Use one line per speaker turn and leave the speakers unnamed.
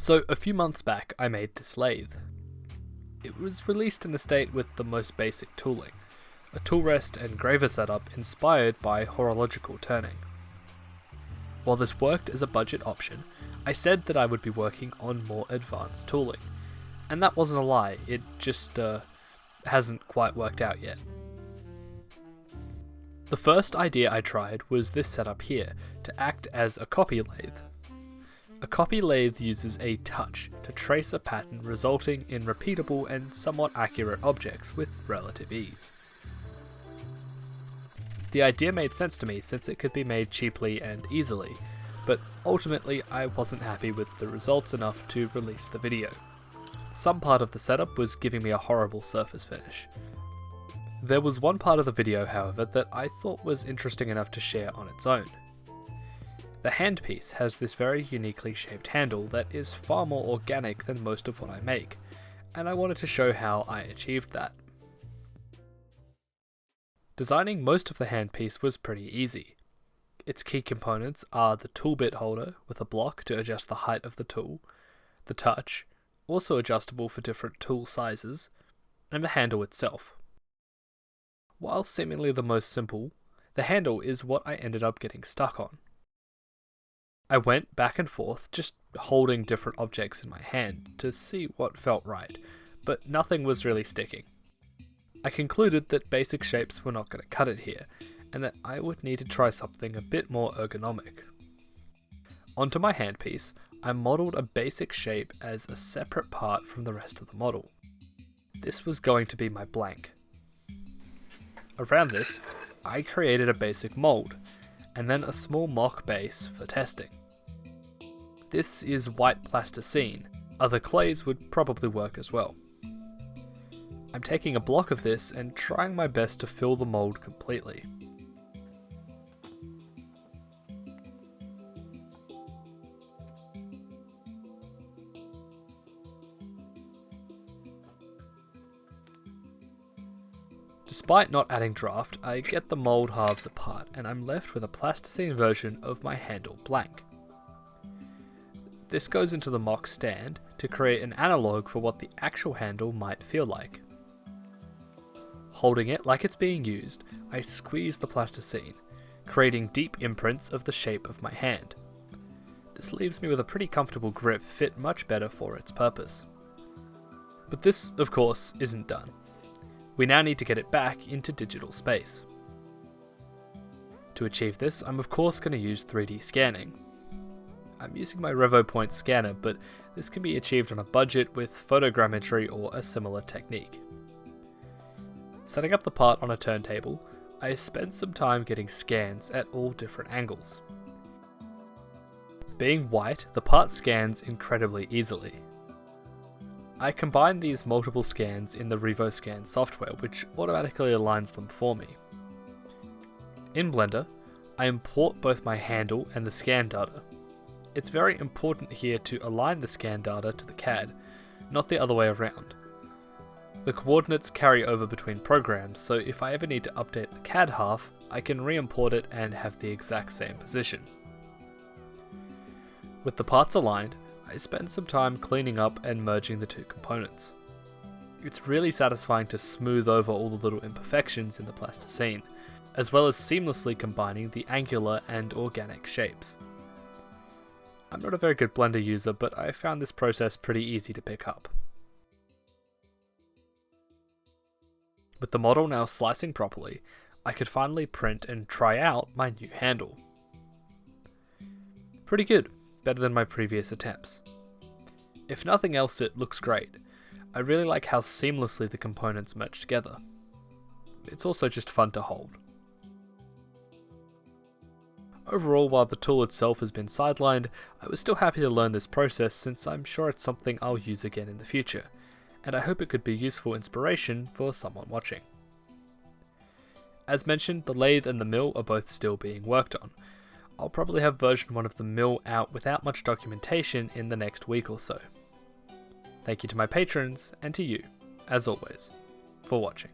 So a few months back I made this lathe. It was released in a state with the most basic tooling, a tool rest and graver setup inspired by horological turning. While this worked as a budget option, I said that I would be working on more advanced tooling, and that wasn't a lie, it just hasn't quite worked out yet. The first idea I tried was this setup here, to act as a copy lathe. A copy lathe uses a touch to trace a pattern, resulting in repeatable and somewhat accurate objects with relative ease. The idea made sense to me since it could be made cheaply and easily, but ultimately I wasn't happy with the results enough to release the video. Some part of the setup was giving me a horrible surface finish. There was one part of the video, however, that I thought was interesting enough to share on its own. The handpiece has this very uniquely shaped handle that is far more organic than most of what I make, and I wanted to show how I achieved that. Designing most of the handpiece was pretty easy. Its key components are the tool bit holder with a block to adjust the height of the tool, the touch, also adjustable for different tool sizes, and the handle itself. While seemingly the most simple, the handle is what I ended up getting stuck on. I went back and forth, just holding different objects in my hand to see what felt right, but nothing was really sticking. I concluded that basic shapes were not going to cut it here, and that I would need to try something a bit more ergonomic. Onto my handpiece, I modelled a basic shape as a separate part from the rest of the model. This was going to be my blank. Around this, I created a basic mould, and then a small mock base for testing. This is white plasticine, other clays would probably work as well. I'm taking a block of this and trying my best to fill the mould completely. Despite not adding draft, I get the mould halves apart and I'm left with a plasticine version of my handle blank. This goes into the mock stand to create an analogue for what the actual handle might feel like. Holding it like it's being used, I squeeze the plasticine, creating deep imprints of the shape of my hand. This leaves me with a pretty comfortable grip fit much better for its purpose. But this, of course, isn't done. We now need to get it back into digital space. To achieve this, I'm of course going to use 3D scanning. I'm using my RevoPoint scanner, but this can be achieved on a budget with photogrammetry or a similar technique. Setting up the part on a turntable, I spent some time getting scans at all different angles. Being white, the part scans incredibly easily. I combine these multiple scans in the RevoScan software, which automatically aligns them for me. In Blender, I import both my handle and the scan data. It's very important here to align the scan data to the CAD, not the other way around. The coordinates carry over between programs, so if I ever need to update the CAD half, I can re-import it and have the exact same position. With the parts aligned, I spend some time cleaning up and merging the two components. It's really satisfying to smooth over all the little imperfections in the plasticine, as well as seamlessly combining the angular and organic shapes. I'm not a very good Blender user, but I found this process pretty easy to pick up. With the model now slicing properly, I could finally print and try out my new handle. Pretty good, better than my previous attempts. If nothing else, it looks great. I really like how seamlessly the components merge together. It's also just fun to hold. Overall, while the tool itself has been sidelined, I was still happy to learn this process since I'm sure it's something I'll use again in the future, and I hope it could be useful inspiration for someone watching. As mentioned, the lathe and the mill are both still being worked on. I'll probably have version 1 of the mill out without much documentation in the next week or so. Thank you to my patrons, and to you, as always, for watching.